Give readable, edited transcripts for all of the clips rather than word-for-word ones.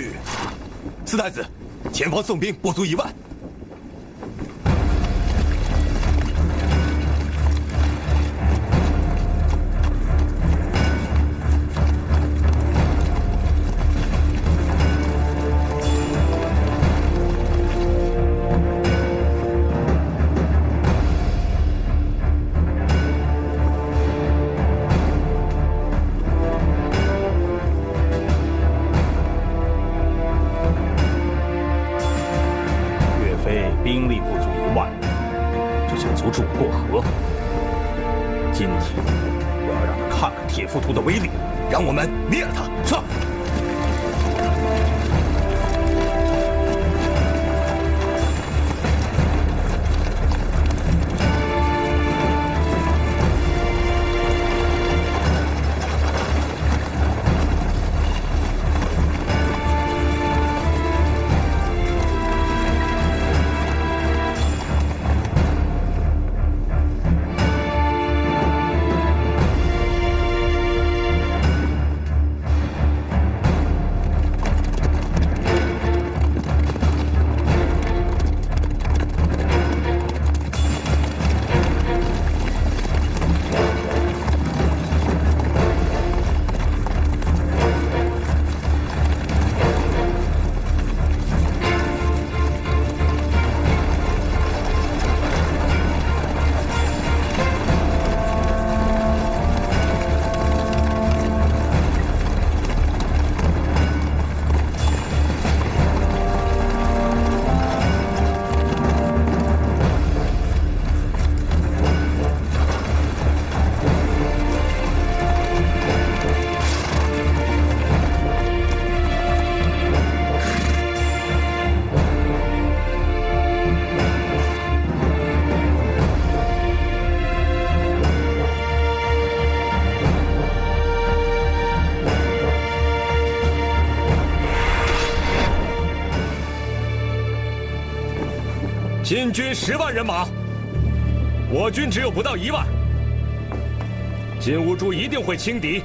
去。四太子，前方宋兵不足1万。 兵力不足1万，就想阻止我过河。今天我要让他看看铁浮屠的威力，让我们灭了他！是。金军10万人马，我军只有不到1万。金兀术一定会轻敌。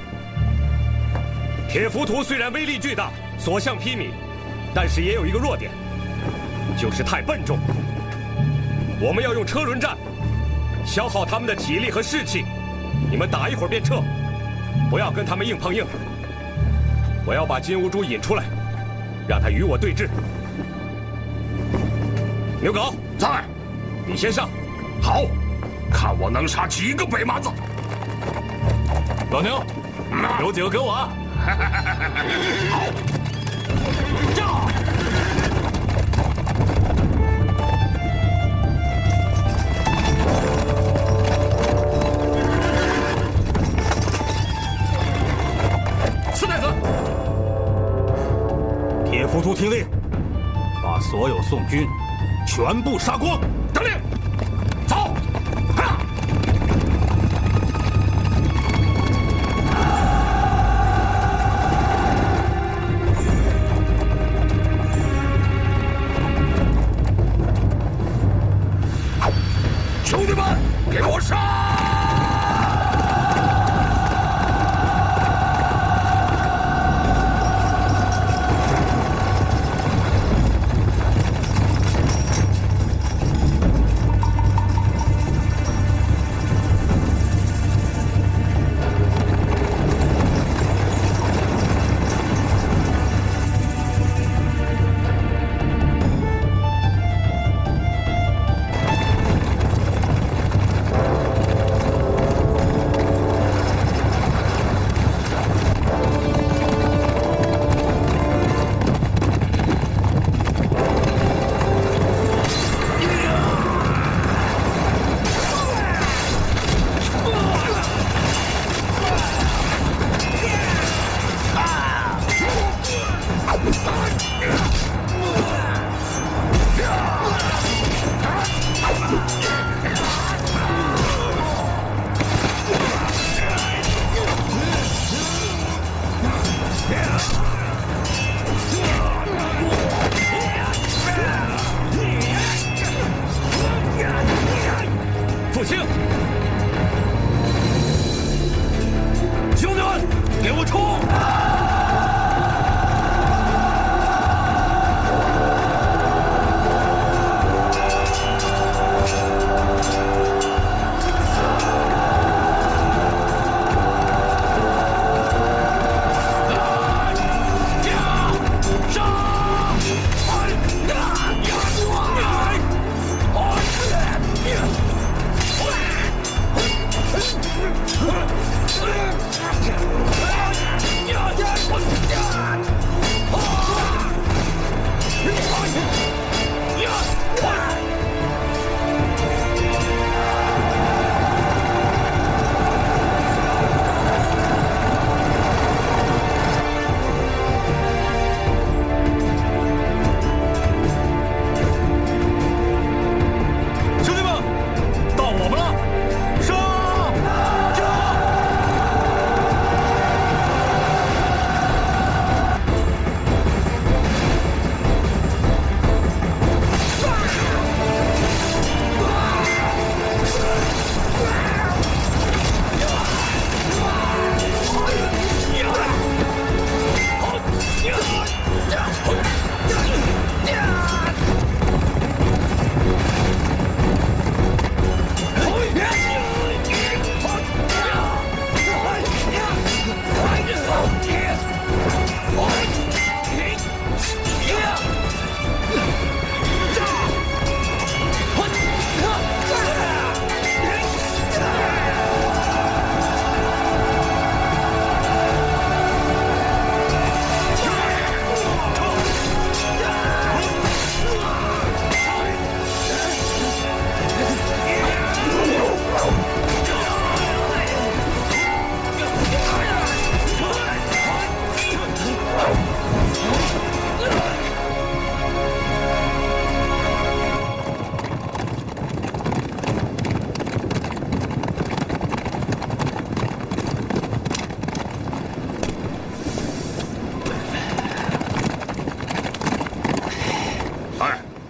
铁浮屠虽然威力巨大，所向披靡，但是也有一个弱点，就是太笨重。我们要用车轮战，消耗他们的体力和士气。你们打一会儿便撤，不要跟他们硬碰硬。我要把金兀术引出来，让他与我对峙。牛皋在，你先上。好，看我能杀几个北蛮子。老牛，有酒给我啊！好，驾！四太子，铁浮屠听令，把所有宋军全部杀光！得令，走！哈！兄弟们，给我杀！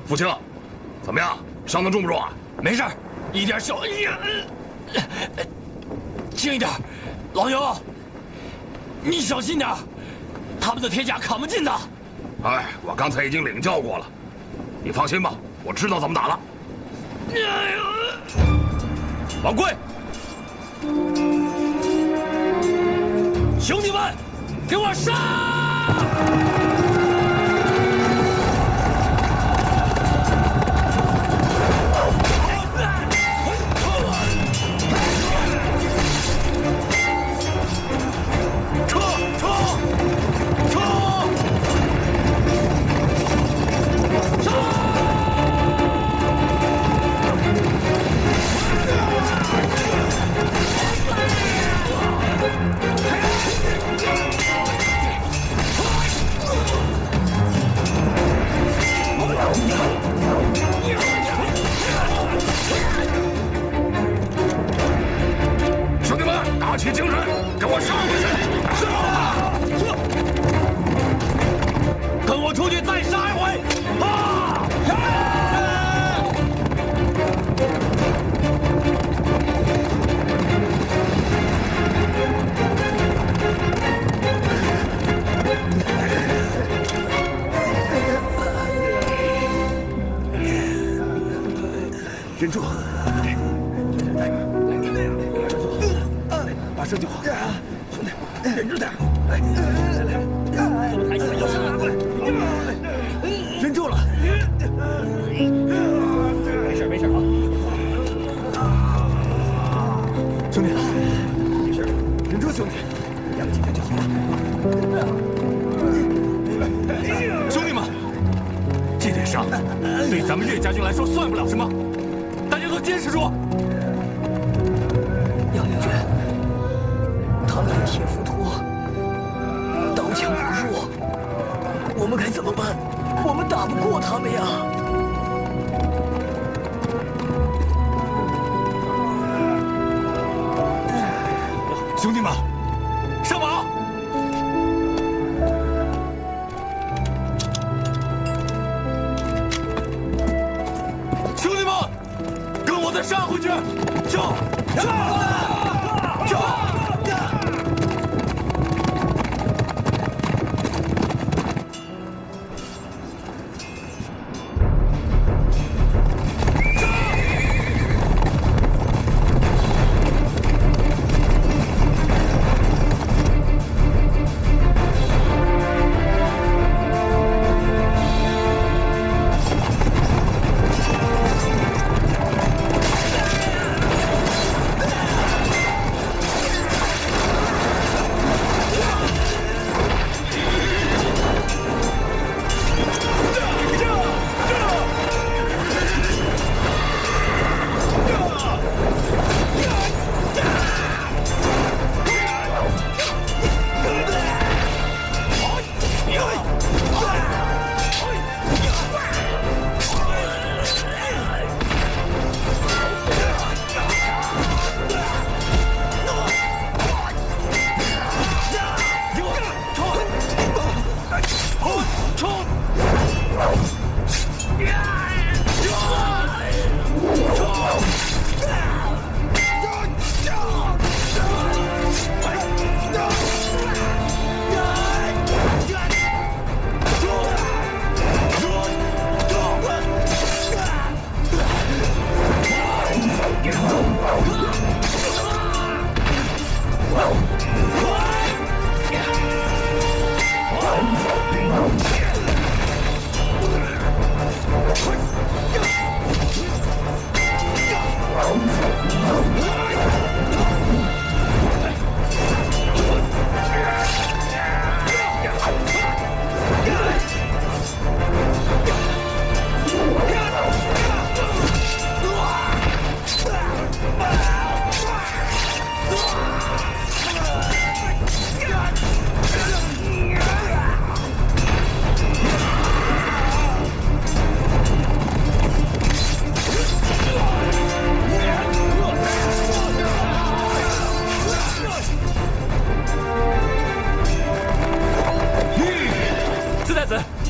福清，怎么样？伤得重不重啊？没事，一点小……轻一点，老尤，你小心点，他们的铁甲砍不进的。哎，我刚才已经领教过了，你放心吧，我知道怎么打了。王贵，兄弟们，给我杀！兄弟们，打起精神，给我杀回去！跟我出去再杀一回！忍住，马上就好。兄弟，忍住点，忍住了。没事没事啊，兄弟，没事，忍住，兄弟，养几天就好了。兄弟们，这点伤对咱们岳家军来说算不了什么，大家都坚持住。杨将军，他们有铁浮屠，刀枪不入，我们该怎么办？我们打不过他们呀！兄弟们，上马！兄弟们，跟我再杀回去！上！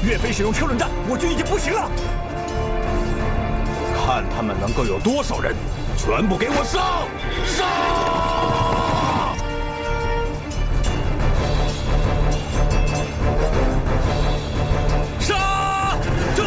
岳飞使用车轮战，我军已经不行了。看他们能够有多少人，全部给我上！上！杀！这。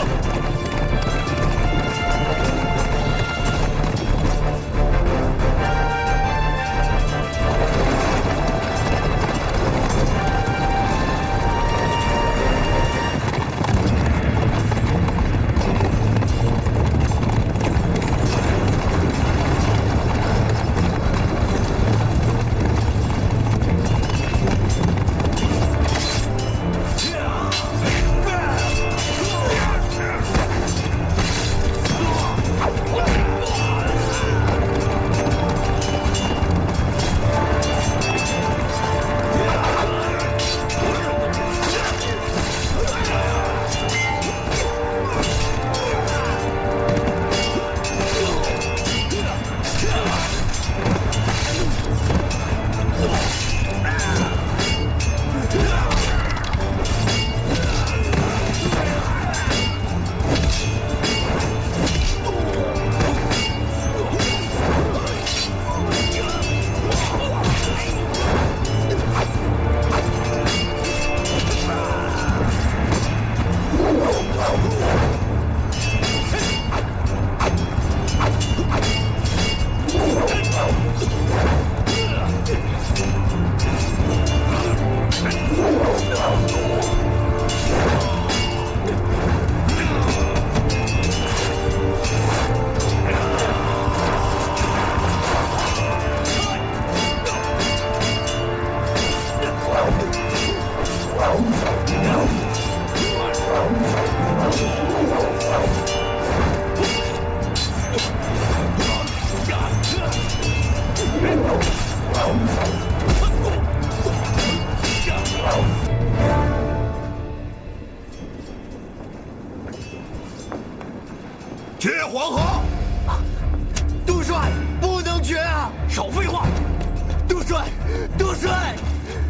决黄河！杜帅，不能决啊！少废话！杜帅，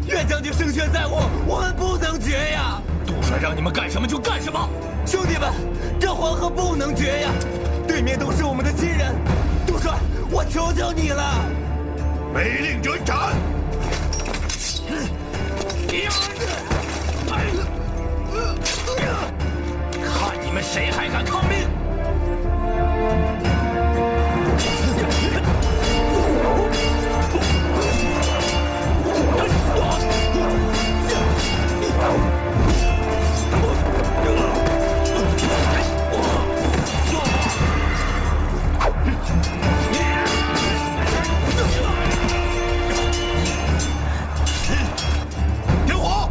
岳将军胜券在握，我们不能决呀！杜帅让你们干什么就干什么！兄弟们，这黄河不能决呀！对面都是我们的亲人，杜帅，我求求你了！违令者斩！看你们谁还敢抗命！点火！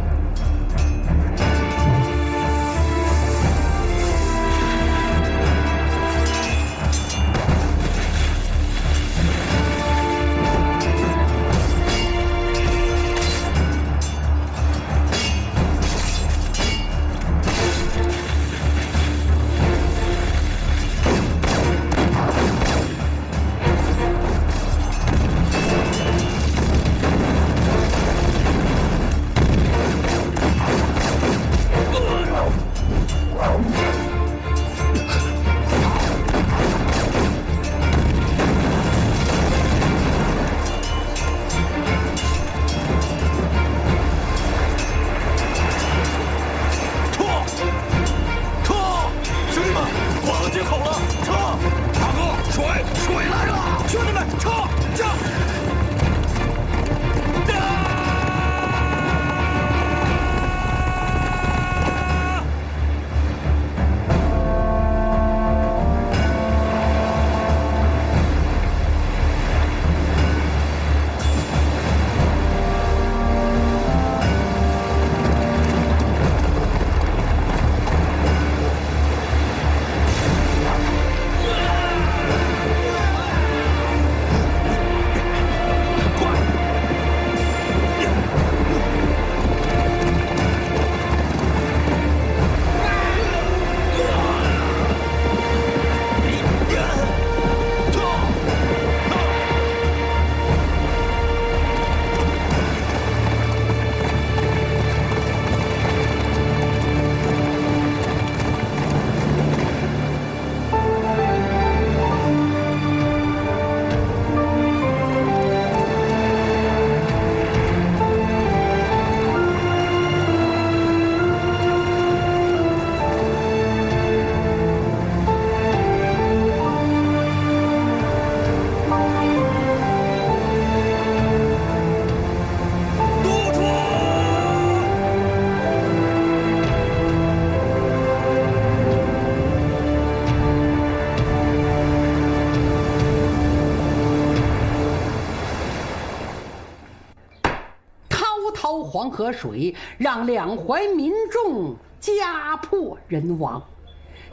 黄河水，让两淮民众家破人亡，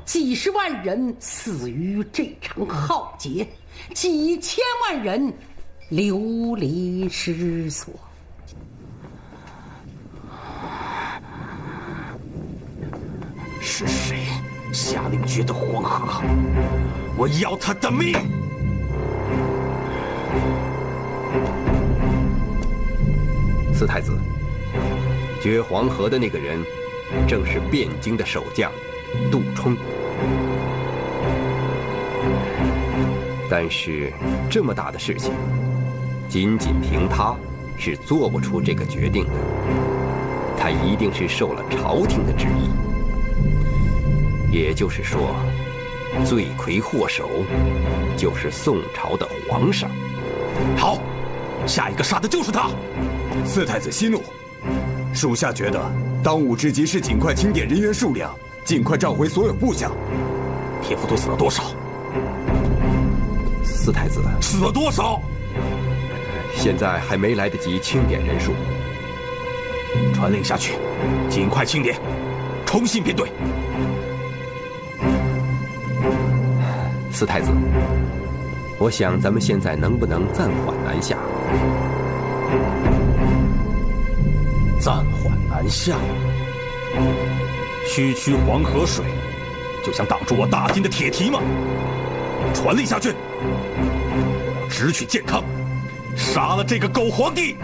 几十万人死于这场浩劫，几千万人流离失所。是谁下令决斗黄河？我要他的命！四太子，决黄河的那个人，正是汴京的守将杜充。但是这么大的事情，仅仅凭他是做不出这个决定的。他一定是受了朝廷的旨意。也就是说，罪魁祸首就是宋朝的皇上。好，下一个杀的就是他。四太子息怒，属下觉得当务之急是尽快清点人员数量，尽快召回所有部下。铁浮屠死了多少？四太子死了多少？现在还没来得及清点人数。传令下去，尽快清点，重新编队。四太子，我想咱们现在能不能暂缓南下？暂缓南下，区区黄河水，就想挡住我大金的铁蹄吗？传令下去，我要直取建康，杀了这个狗皇帝！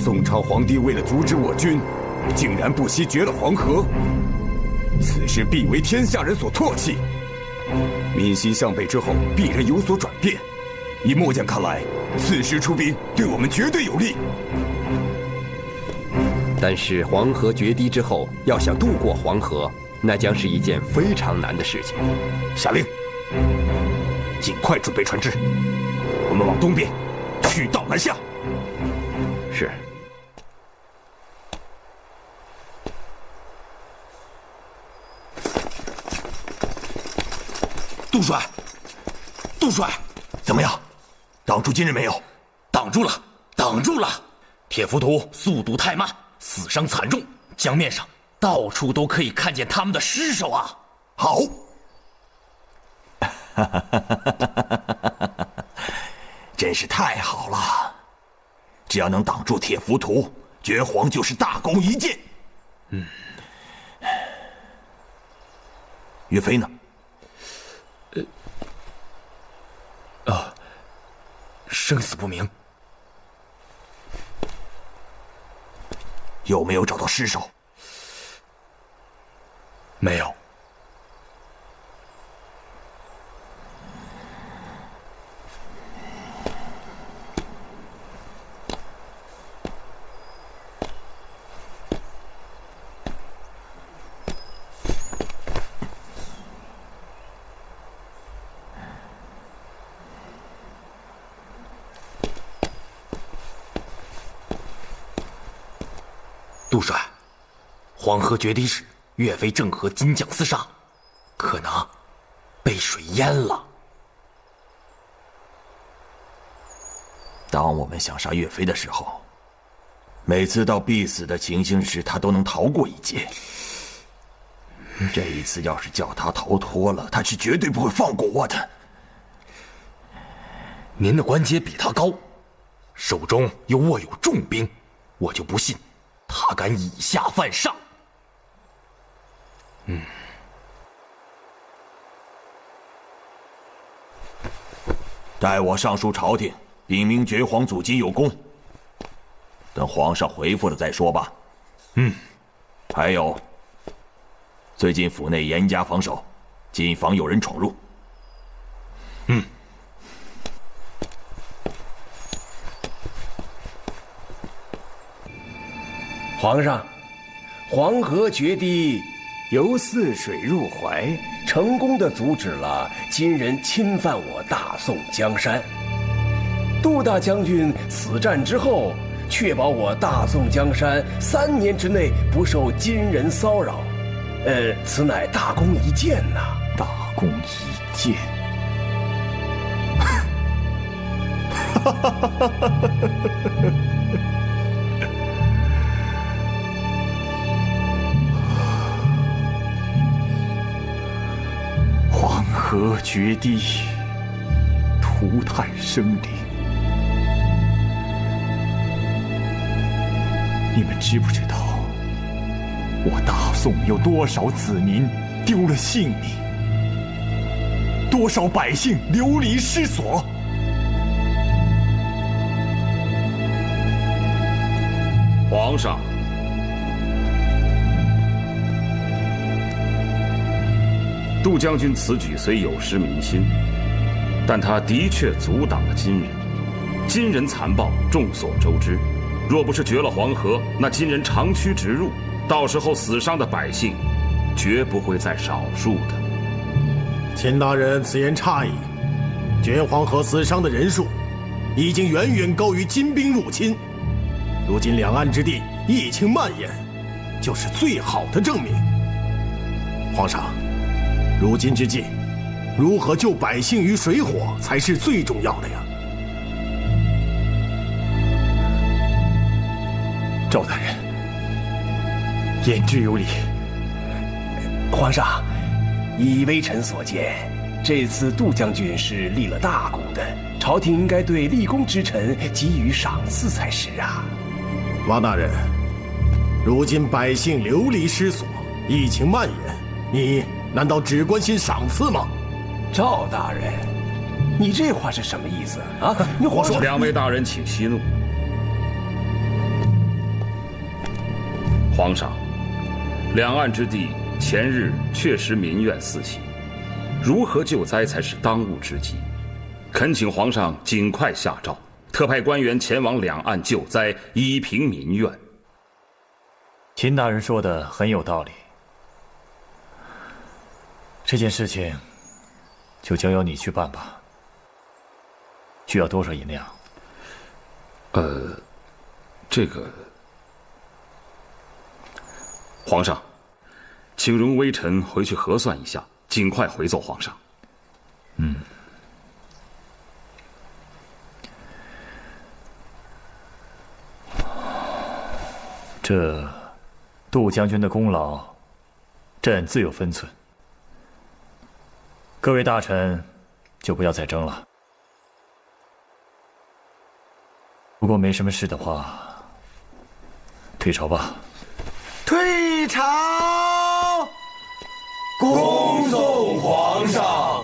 宋朝皇帝为了阻止我军，竟然不惜绝了黄河，此事必为天下人所唾弃。民心向背之后，必然有所转变。以末将看来，此时出兵对我们绝对有利。但是黄河决堤之后，要想渡过黄河，那将是一件非常难的事情。下令，尽快准备船只，我们往东边，取道南下。是。杜帅，杜帅，怎么样？挡住金人没有？挡住了，挡住了！铁浮屠速度太慢，死伤惨重，江面上到处都可以看见他们的尸首啊！好，真是太好了！只要能挡住铁浮屠，绝黄就是大功一件。岳飞呢？生死不明。有没有找到尸首？没有。杜帅，黄河决堤时，岳飞正和金将厮杀，可能被水淹了。当我们想杀岳飞的时候，每次到必死的情形时，他都能逃过一劫。这一次要是叫他逃脱了，他是绝对不会放过我的。您的官阶比他高，手中又握有重兵，我就不信他敢以下犯上。待我上书朝廷，禀明绝黄祖金有功。等皇上回复了再说吧。还有，最近府内严加防守，谨防有人闯入。皇上，黄河决堤，由泗水入淮，成功地阻止了金人侵犯我大宋江山。杜大将军此战之后，确保我大宋江山3年之内不受金人骚扰，此乃大功一件呐！大功一件。河决堤，涂炭生灵。你们知不知道，我大宋有多少子民丢了性命，多少百姓流离失所？皇上，杜将军此举虽有失民心，但他的确阻挡了金人。金人残暴，众所周知。若不是绝了黄河，那金人长驱直入，到时候死伤的百姓，绝不会在少数的。秦大人此言差矣，绝黄河死伤的人数，已经远远高于金兵入侵。如今两岸之地疫情蔓延，就是最好的证明。皇上，如今之计，如何救百姓于水火才是最重要的呀。赵大人，言之有理。皇上，依微臣所见，这次杜将军是立了大功的，朝廷应该对立功之臣给予赏赐才是啊。王大人，如今百姓流离失所，疫情蔓延，你难道只关心赏赐吗？赵大人，你这话是什么意思啊？你皇上，两位大人请息怒。皇上，两岸之地前日确实民怨四起，如何救灾才是当务之急。恳请皇上尽快下诏，特派官员前往两岸救灾，以平民怨。秦大人说的很有道理，这件事情就交由你去办吧。需要多少银两？这个，皇上，请容微臣回去核算一下，尽快回奏皇上。这杜将军的功劳，朕自有分寸。各位大臣，就不要再争了。如果没什么事的话，退朝吧。退朝，恭送皇上。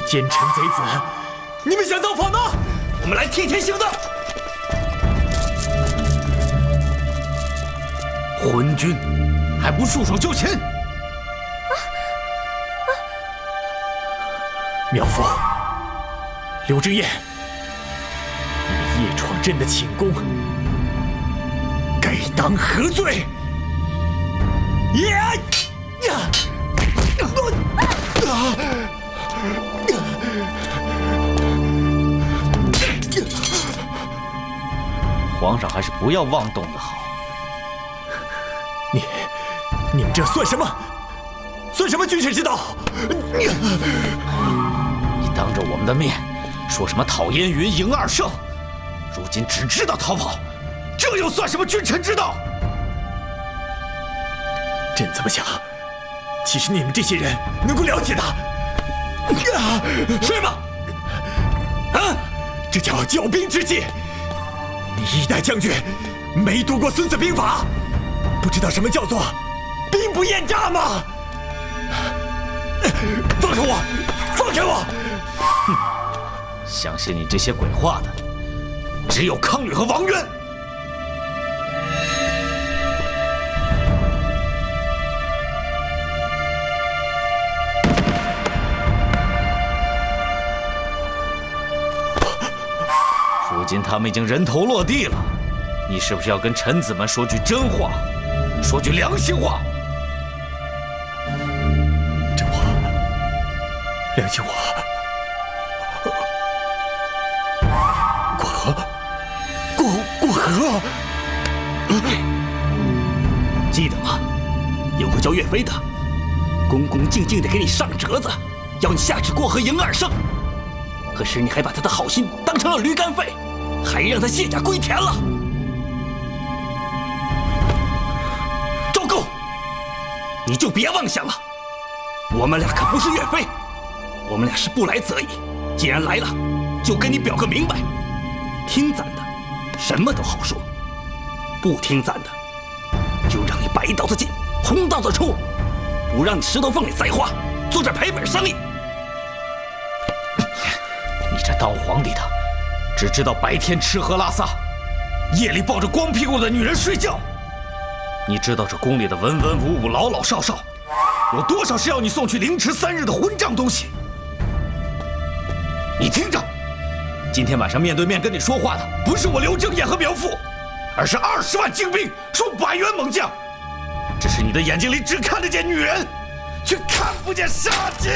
奸臣贼子，你们想造反吗？我们来替天行道。昏君，还不束手就擒！苗父，刘知燕，你们夜闯朕的寝宫，该当何罪？皇上还是不要妄动的好。你们这算什么？算什么君臣之道？你当着我们的面说什么讨燕云、赢2胜，如今只知道逃跑，这又算什么君臣之道？朕怎么想，岂是你们这些人能够了解的？睡吧！这叫骄兵之计。你一代将军，没读过《孙子兵法》，不知道什么叫做兵不厌诈吗？放开我！放开我！哼，相信你这些鬼话的，只有康允和王渊。如今他们已经人头落地了，你是不是要跟臣子们说句真话，说句良心话？真话，良心话。过河，过河。记得吗？有个叫岳飞的，恭恭敬敬地给你上折子，要你下旨过河赢2胜。可是你还把他的好心当成了驴肝肺，还让他卸甲归田了。赵构，你就别妄想了，我们俩可不是岳飞，我们俩是不来则已。既然来了，就跟你表个明白。听咱的，什么都好说；不听咱的，就让你白刀子进，红刀子出，不让你石头缝里栽花，坐这赔本生意。你这当皇帝的，只知道白天吃喝拉撒，夜里抱着光屁股的女人睡觉。你知道这宫里的文文武武、老老少少，有多少是要你送去凌迟3日的混账东西？你听着，今天晚上面对面跟你说话的，不是我刘正彦和苗父，而是20万精兵、数百员猛将。只是你的眼睛里只看得见女人，却看不见杀机。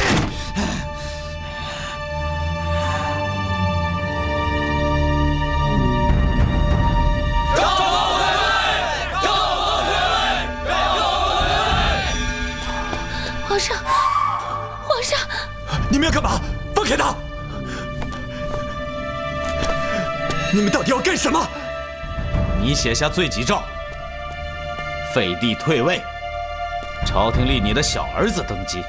皇上，你们要干嘛？放开他！你们到底要干什么？你写下罪己诏，废帝退位，朝廷立你的小儿子登基，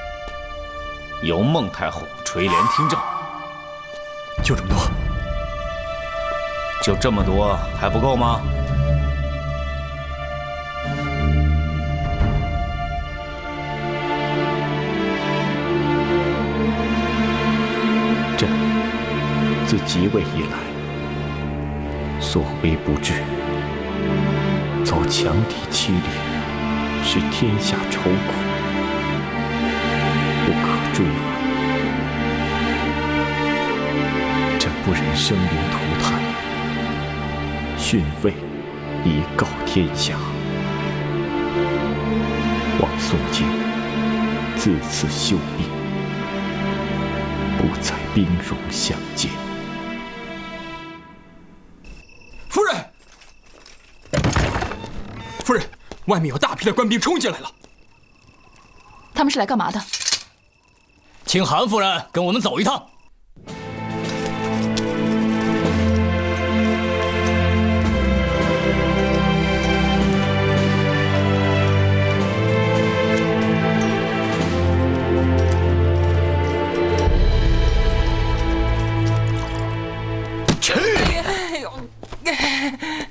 由孟太后垂帘听政。就这么多？就这么多还不够吗？自即位以来，所为不至，遭强敌欺掠，使天下愁苦，不可追悔。朕不忍生灵涂炭，逊位以告天下。望宋京自此休兵，不再兵戎相见。夫人，夫人，外面有大批的官兵冲进来了。他们是来干嘛的？请韩夫人跟我们走一趟。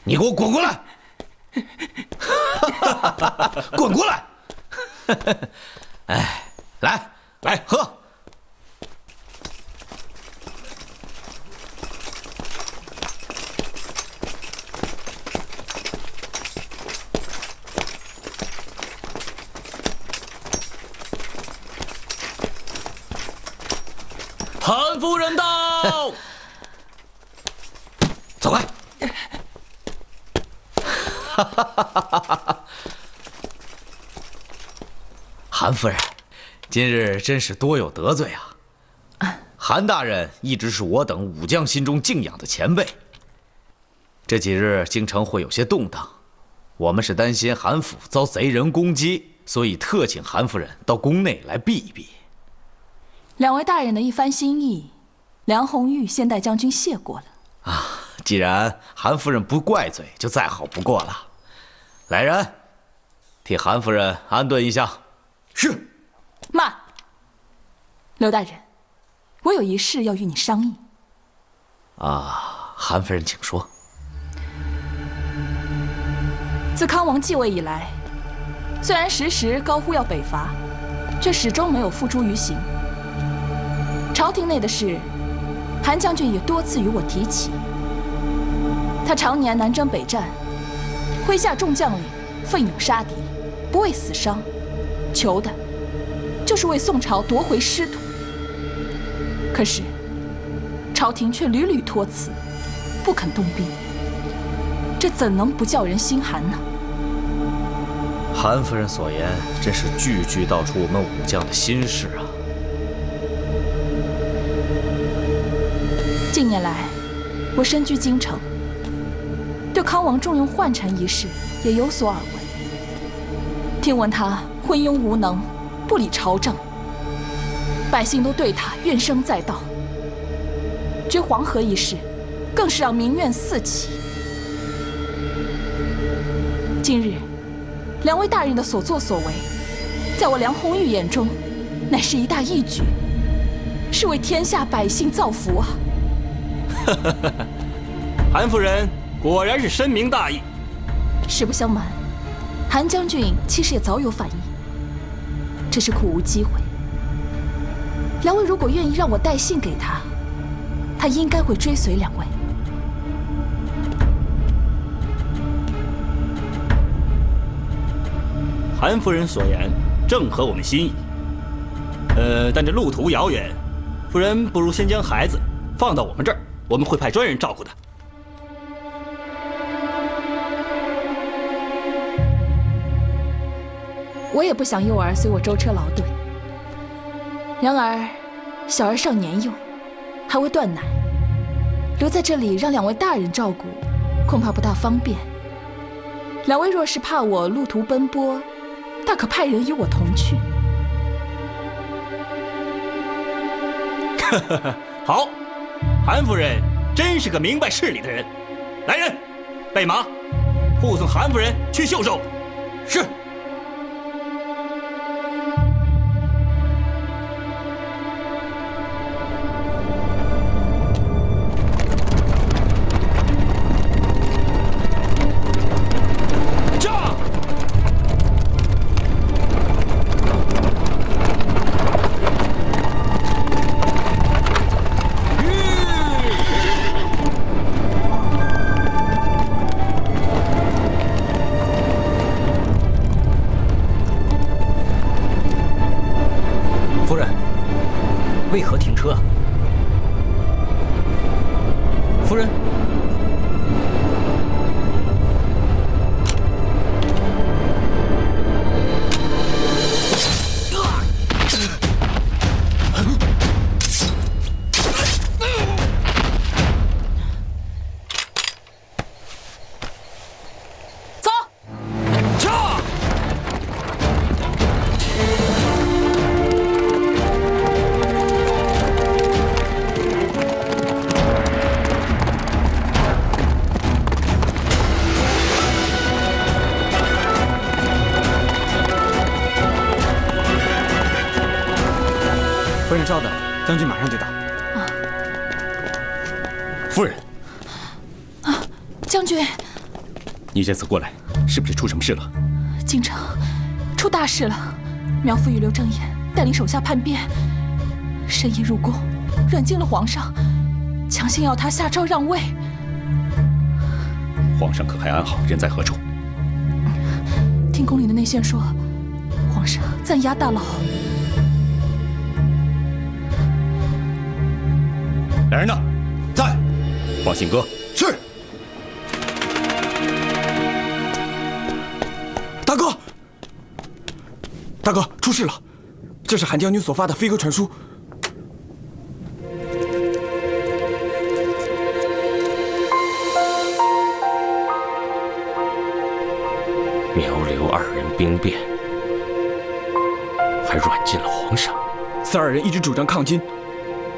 你给我滚过来！滚过来！哎，来喝！韩夫人，今日真是多有得罪啊！韩大人一直是我等武将心中敬仰的前辈。这几日京城会有些动荡，我们是担心韩府遭贼人攻击，所以特请韩夫人到宫内来避一避。两位大人的一番心意，梁红玉先代将军谢过了。啊，既然韩夫人不怪罪，就再好不过了。来人，替韩夫人安顿一下。是。慢，刘大人，我有一事要与你商议。啊，韩夫人请说。自康王继位以来，虽然时时高呼要北伐，却始终没有付诸于行。朝廷内的事，韩将军也多次与我提起。他常年南征北战，麾下众将领奋勇杀敌，不畏死伤，求的就是为宋朝夺回失土。可是朝廷却屡屡托辞，不肯动兵，这怎能不叫人心寒呢？韩夫人所言真是句句道出我们武将的心事啊！近年来，我身居京城，对康王重用宦臣一事也有所耳闻。听闻他昏庸无能，不理朝政，百姓都对他怨声载道。决黄河一事，更是让民怨四起。今日，两位大人的所作所为，在我梁红玉眼中，乃是一大义举，是为天下百姓造福啊！韩夫人果然是深明大义。实不相瞒，韩将军其实也早有反应，只是苦无机会。两位如果愿意让我带信给他，他应该会追随两位。韩夫人所言正合我们心意。但这路途遥远，夫人不如先将孩子放到我们这儿，我们会派专人照顾的。我也不想幼儿随我舟车劳顿，然而小儿尚年幼，还未断奶，留在这里让两位大人照顾，恐怕不大方便。两位若是怕我路途奔波，大可派人与我同去。好，韩夫人真是个明白事理的人。来人，备马，护送韩夫人去秀州。是。为何停车？夫人，走！驾！夫人稍等，将军马上就到。夫人，将军，你这次过来是不是出什么事了？京城出大事了！苗夫与刘正彦带领手下叛变，深夜入宫，软禁了皇上，强行要他下诏让位。皇上可还安好？人在何处？听宫里的内线说，皇上暂押大牢。来人呐，在。放信鸽。是。大哥，出事了！这是韩将军所发的飞鸽传书。苗刘二人兵变，还软禁了皇上。此二人一直主张抗金，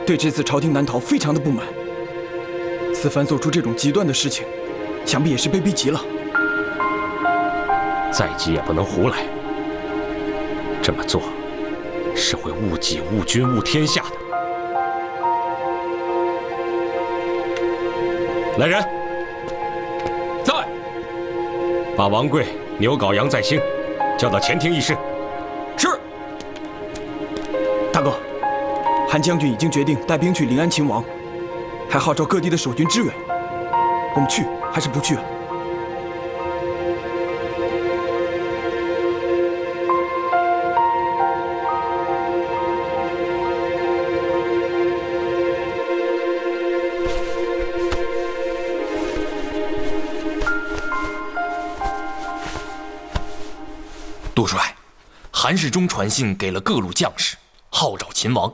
对这次朝廷难逃非常的不满。此番做出这种极端的事情，想必也是被逼急了。再急也不能胡来，这么做是会误己、误君、误天下的。来人，在，把王贵、牛皋、杨再兴叫到前厅议事。是。大哥，韩将军已经决定带兵去临安勤王，还号召各地的守军支援。我们去还是不去啊？杜帅，韩世忠传信给了各路将士，号召秦王。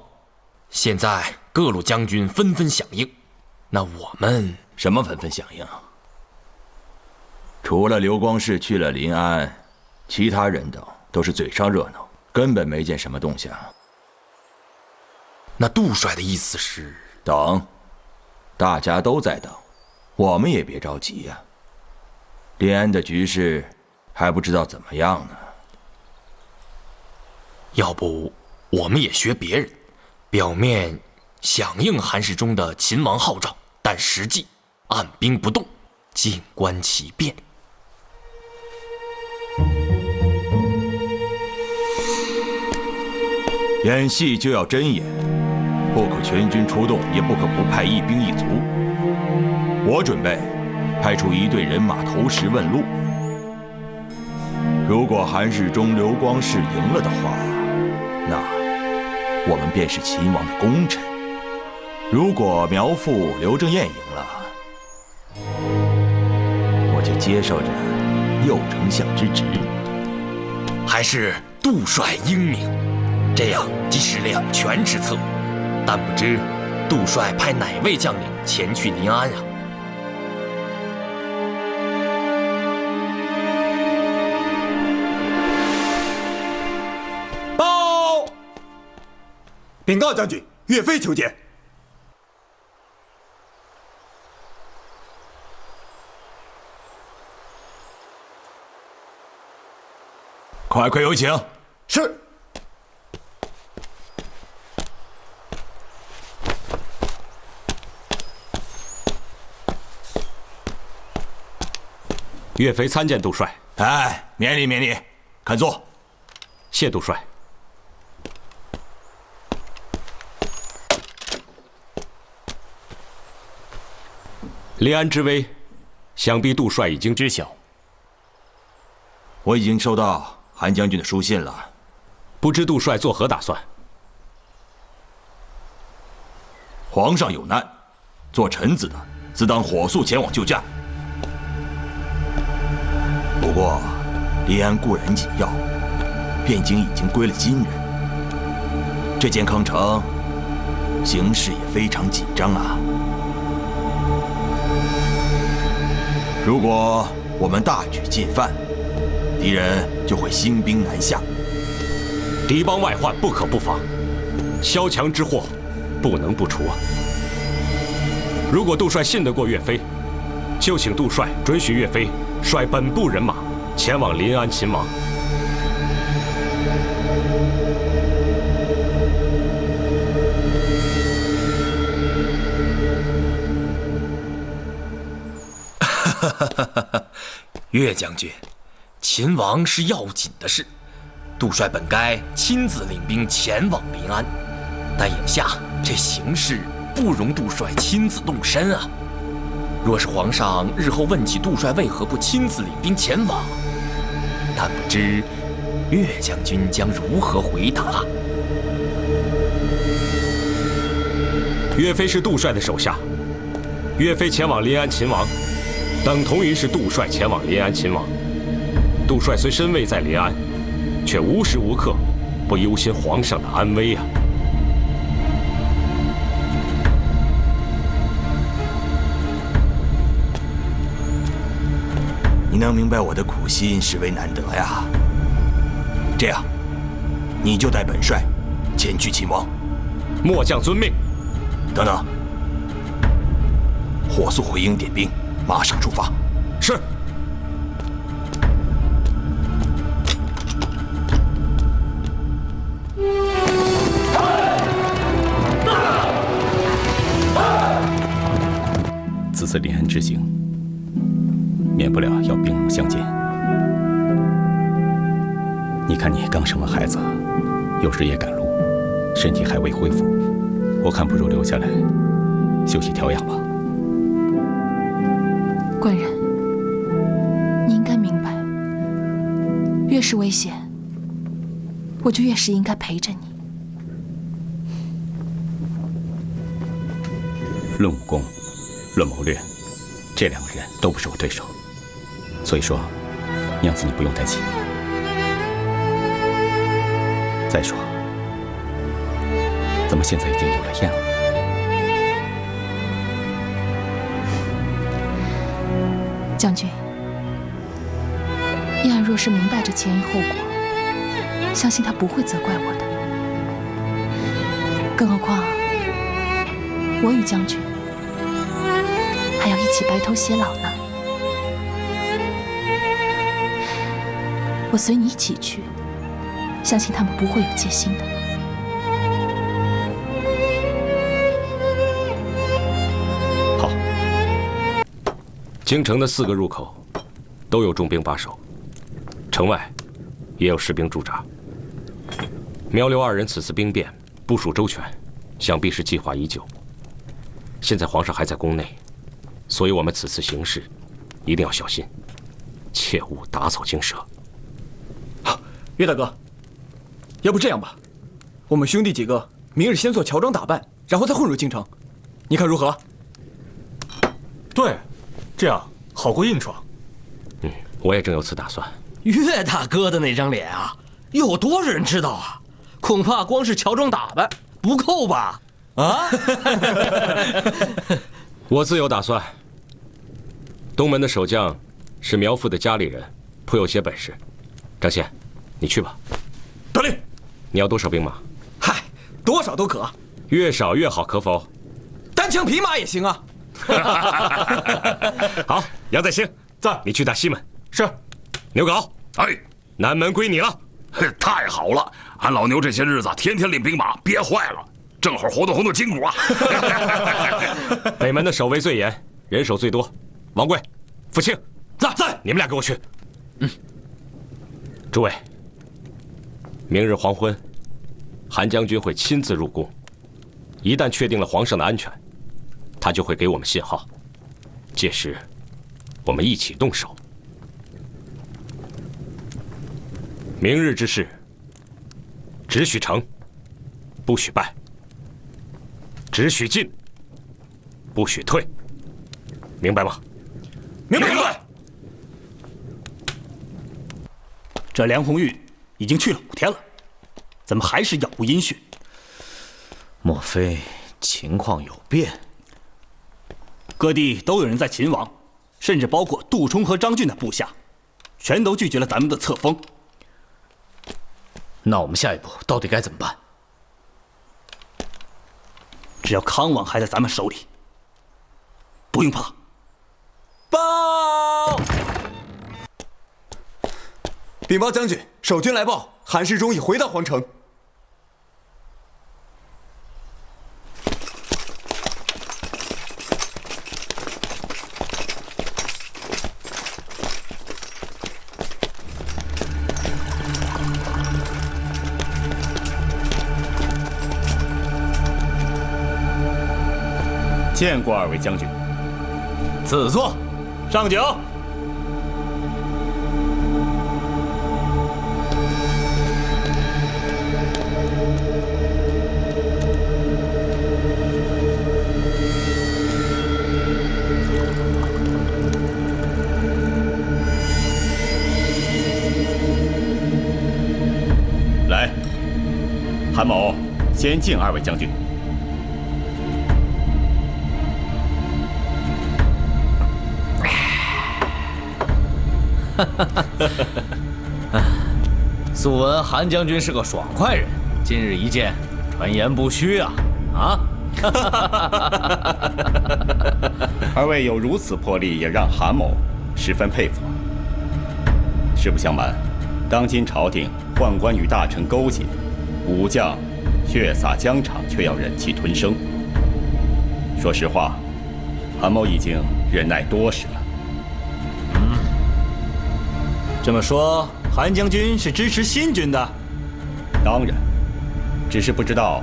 现在各路将军纷纷响应，那我们什么纷纷响应？除了刘光世去了临安，其他人等都是嘴上热闹，根本没见什么动向。那杜帅的意思是等，大家都在等，我们也别着急呀。临安的局势还不知道怎么样呢。要不我们也学别人，表面响应韩世忠的秦王号召，但实际按兵不动，静观其变。演戏就要真演，不可全军出动，也不可不派一兵一卒。我准备派出一队人马投石问路。如果韩世忠、刘光世赢了的话，那我们便是秦王的功臣；如果苗父刘正彦赢了，我就接受着右丞相之职。还是杜帅英明，这样既是两全之策。但不知杜帅派哪位将领前去临安啊？禀告将军，岳飞求见。快快有请。是。岳飞参见杜帅。哎，免礼免礼，肯坐。谢杜帅。临安之危，想必杜帅已经知晓。我已经收到韩将军的书信了，不知杜帅作何打算？皇上有难，做臣子的自当火速前往救驾。不过，临安固然紧要，汴京已经归了金人，这健康城形势也非常紧张啊。如果我们大举进犯，敌人就会兴兵南下。敌邦外患不可不防，萧墙之祸不能不除啊！如果杜帅信得过岳飞，就请杜帅准许岳飞率本部人马前往临安勤王。岳将军，秦王是要紧的事，杜帅本该亲自领兵前往临安，但眼下这形势不容杜帅亲自动身啊。若是皇上日后问起杜帅为何不亲自领兵前往，但不知岳将军将如何回答？岳飞是杜帅的手下，岳飞前往临安勤王，等同于是杜帅前往临安勤王。杜帅虽身位在临安，却无时无刻不忧心皇上的安危啊！你能明白我的苦心，实为难得呀。这样，你就带本帅前去秦王。末将遵命。等等，火速回营点兵，马上出发。是。此次临安之行，免不了要兵戎相见。你看你刚生了孩子，又日夜赶路，身体还未恢复，我看不如留下来休息调养吧。官人，你应该明白，越是危险，我就越是应该陪着你。论武功，论谋略，这两个人都不是我对手，所以说，娘子你不用担心。再说，咱们现在已经有了燕儿。将军，燕儿若是明白这前因后果，相信她不会责怪我的。更何况，我与将军还要一起白头偕老呢。我随你一起去，相信他们不会有戒心的。好。京城的4个入口都有重兵把守，城外也有士兵驻扎。苗刘2人此次兵变部署周全，想必是计划已久。现在皇上还在宫内，所以我们此次行事一定要小心，切勿打草惊蛇。好，岳大哥，要不这样吧，我们兄弟几个明日先做乔装打扮，然后再混入京城，你看如何？对，这样好过硬闯。我也正有此打算。岳大哥的那张脸啊，有多少人知道啊？恐怕光是乔装打扮不够吧？啊！我自有打算。东门的守将是苗父的家里人，颇有些本事。张宪，你去吧。得令。你要多少兵马？嗨，多少都可。越少越好，可否？单枪匹马也行啊。好，杨再兴在，你去打西门。是。牛皋，哎，南门归你了。太好了，俺老牛这些日子天天领兵马，憋坏了，正好活动活动筋骨啊。北门的守卫最严，人手最多。王贵、傅庆，在，你们俩跟我去。诸位，明日黄昏，韩将军会亲自入宫，一旦确定了皇上的安全，他就会给我们信号，届时我们一起动手。明日之事，只许成，不许败；只许进，不许退，明白吗？明白。这梁红玉已经去了5天了，怎么还是杳无音讯？莫非情况有变？各地都有人在秦王，甚至包括杜冲和张俊的部下，全都拒绝了咱们的册封。那我们下一步到底该怎么办？只要康王还在咱们手里，不用怕。报！禀报将军，守军来报，韩世忠已回到皇城。见过2位将军。赐座，上酒。来，韩某先敬2位将军。素闻韩将军是个爽快人，今日一见，传言不虚啊！啊！ 2位有如此魄力，也让韩某十分佩服。实不相瞒，当今朝廷宦官与大臣勾结，武将血洒疆场，却要忍气吞声。说实话，韩某已经忍耐多时了。这么说，韩将军是支持新军的？当然，只是不知道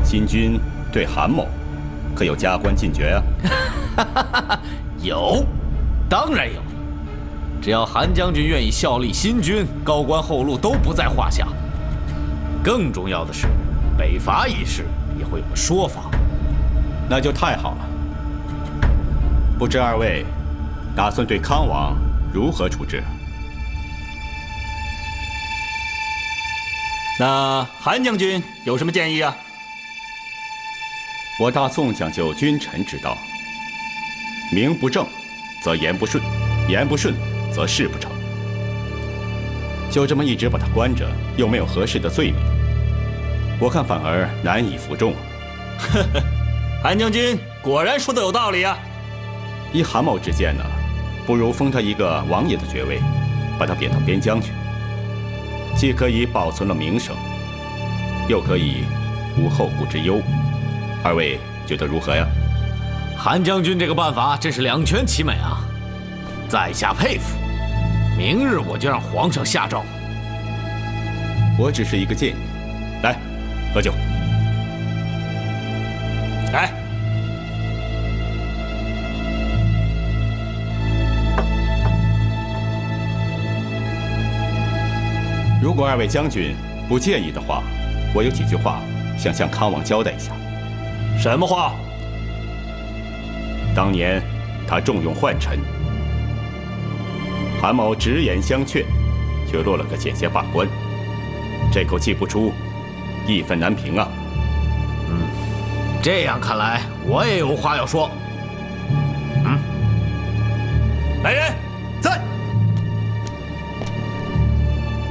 新军对韩某可有加官进爵啊？有，当然有。只要韩将军愿意效力新军，高官厚禄都不在话下。更重要的是，北伐一事也会有个说法。那就太好了。不知2位打算对康王如何处置？ 那韩将军有什么建议啊？我大宋讲究君臣之道，名不正，则言不顺；言不顺，则事不成。就这么一直把他关着，又没有合适的罪名，我看反而难以服众。呵呵，韩将军果然说的有道理啊！依韩某之见呢，不如封他一个王爷的爵位，把他贬到边疆去。 既可以保存了名声，又可以无后顾之忧。2位觉得如何呀？韩将军这个办法真是两全其美啊！在下佩服。明日我就让皇上下诏。我只是一个建议。来，喝酒。来。 如果2位将军不介意的话，我有几句话想向康王交代一下。什么话？当年他重用宦臣，韩某直言相劝，却落了个险些罢官，这口气不出，义愤难平啊。这样看来，我也有话要说。来人，在。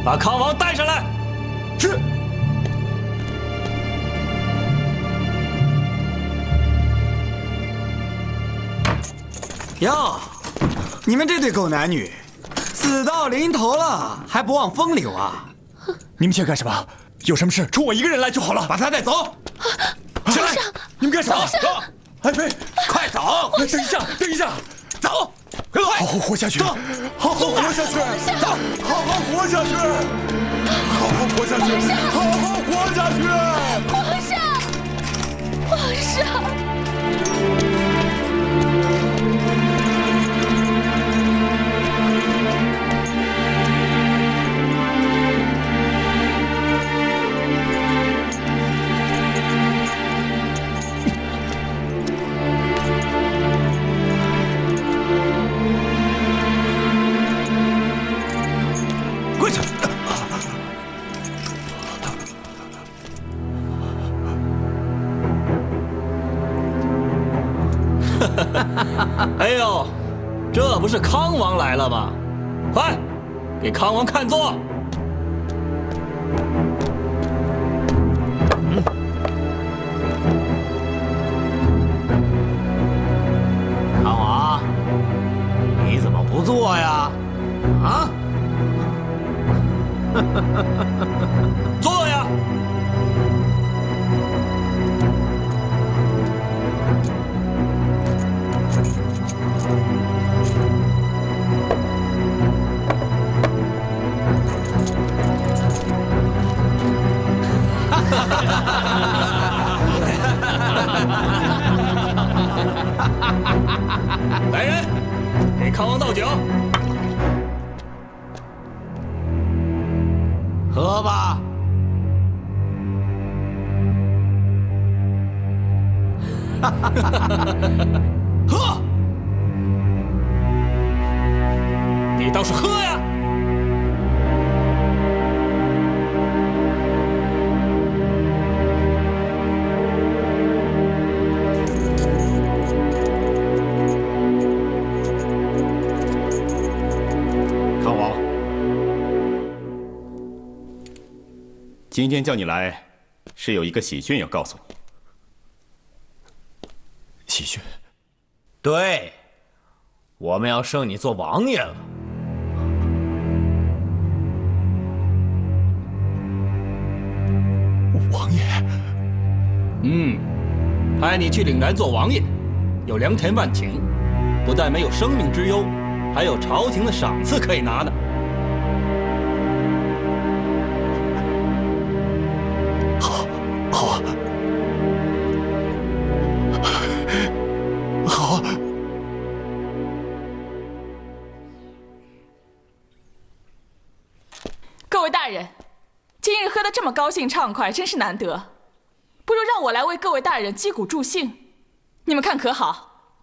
把康王带上来。是。哟，你们这对狗男女，死到临头了还不忘风流啊！你们想干什么？有什么事冲我一个人来就好了。把他带走。起来！你们干什么？走！爱妃，快走！等一下，等一下，走！好好活下去，好好活下去，走，好好活下去，好好活下去，好好活下去。皇上，皇上。 跪下！哎呦，这不是康王来了吗？快，给康王看座。康王，你怎么不坐呀？啊？坐呀！来人，给康王倒酒。 喝吧。喝！你倒是喝呀！今天叫你来，是有一个喜讯要告诉你。喜讯？对，我们要升你做王爷了。王爷？派你去岭南做王爷，有良田万顷，不但没有生命之忧，还有朝廷的赏赐可以拿呢。好啊，好啊。各位大人，今日喝得这么高兴畅快，真是难得。不如让我来为各位大人击鼓助兴，你们看可好？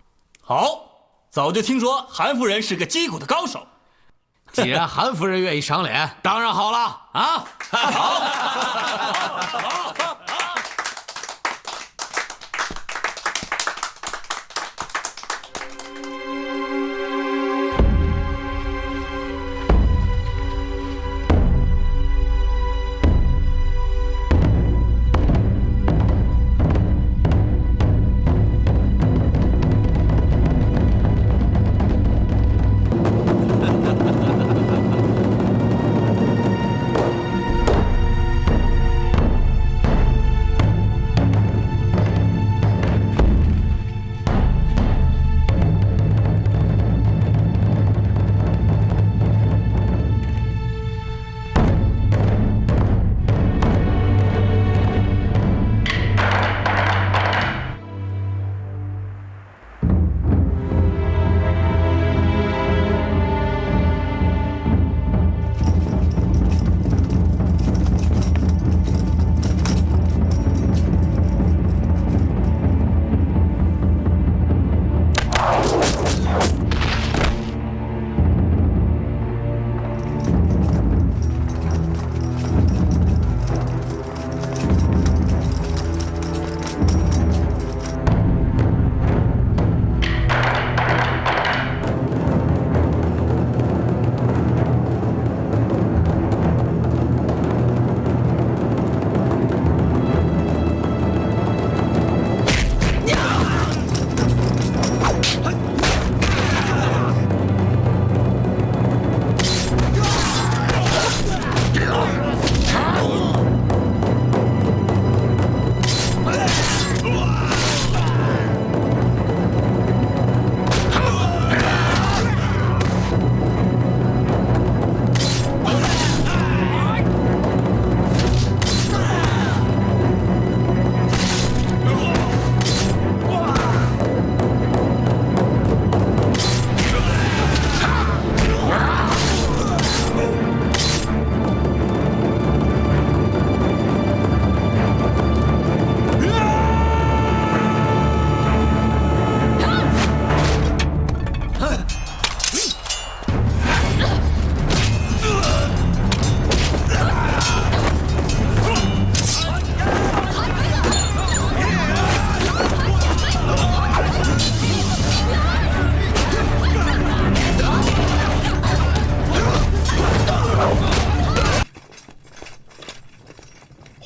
好，早就听说韩夫人是个击鼓的高手。既然韩夫人愿意赏脸，当然好了啊！好。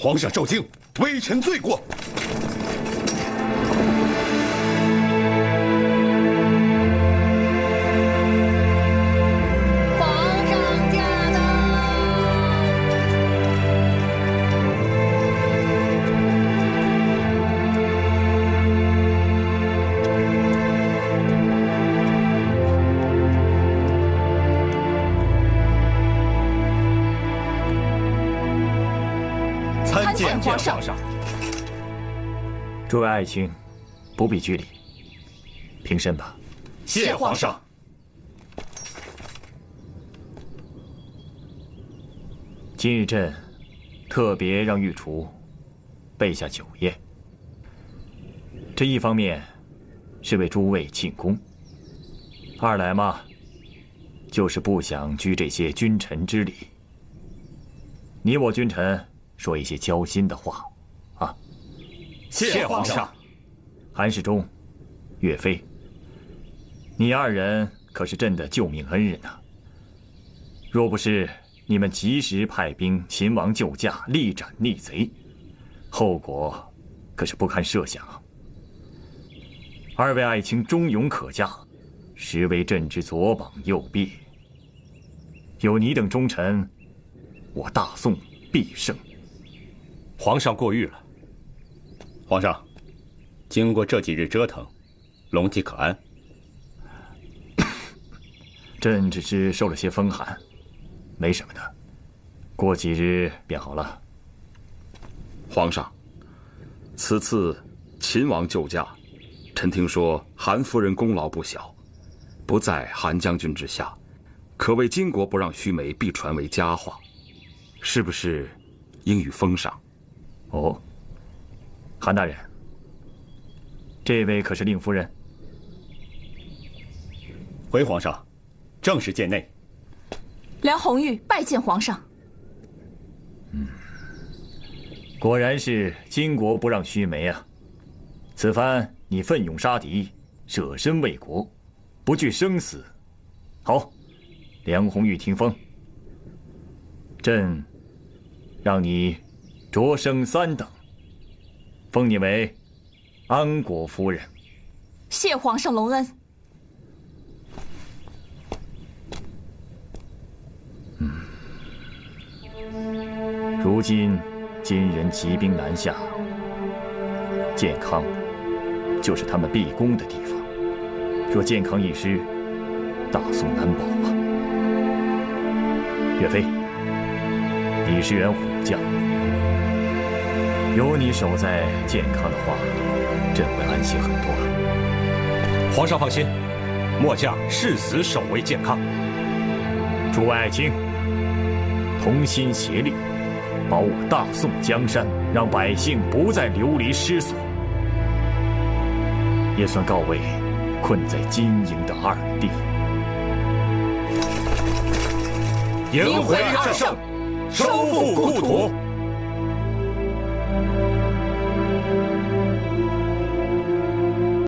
皇上受惊，微臣罪过。皇上驾到！参见皇上。诸位爱卿，不必拘礼，平身吧。谢皇上。今日朕特别让御厨备下酒宴，这一方面是为诸位庆功，二来嘛，就是不想拘这些君臣之礼。你我君臣说一些交心的话，啊！谢皇上。韩世忠、岳飞，你二人可是朕的救命恩人呐！若不是你们及时派兵秦王救驾，力斩逆贼，后果可是不堪设想。二位爱卿忠勇可嘉，实为朕之左膀右臂。有你等忠臣，我大宋必胜。皇上过誉了。皇上，经过这几日折腾，龙体可安？朕只是受了些风寒，没什么的，过几日便好了。皇上，此次秦王救驾，臣听说韩夫人功劳不小，不在韩将军之下，可谓巾帼不让须眉，必传为佳话，是不是应予封赏？哦，韩大人，这位可是令夫人？回皇上，正是殿内。梁红玉拜见皇上。果然是巾帼不让须眉啊！此番你奋勇杀敌，舍身为国，不惧生死。好，梁红玉听封。朕让你擢升3等，封你为安国夫人。谢皇上隆恩。如今金人急兵南下，建康就是他们必攻的地方。若建康一失，大宋难保啊！岳飞，你是员虎将，有你守在建康的话，朕会安心很多。皇上放心，末将誓死守卫建康。诸位爱卿，同心协力，保我大宋江山，让百姓不再流离失所，也算告慰困在金营的二弟。迎回二圣，收复故土。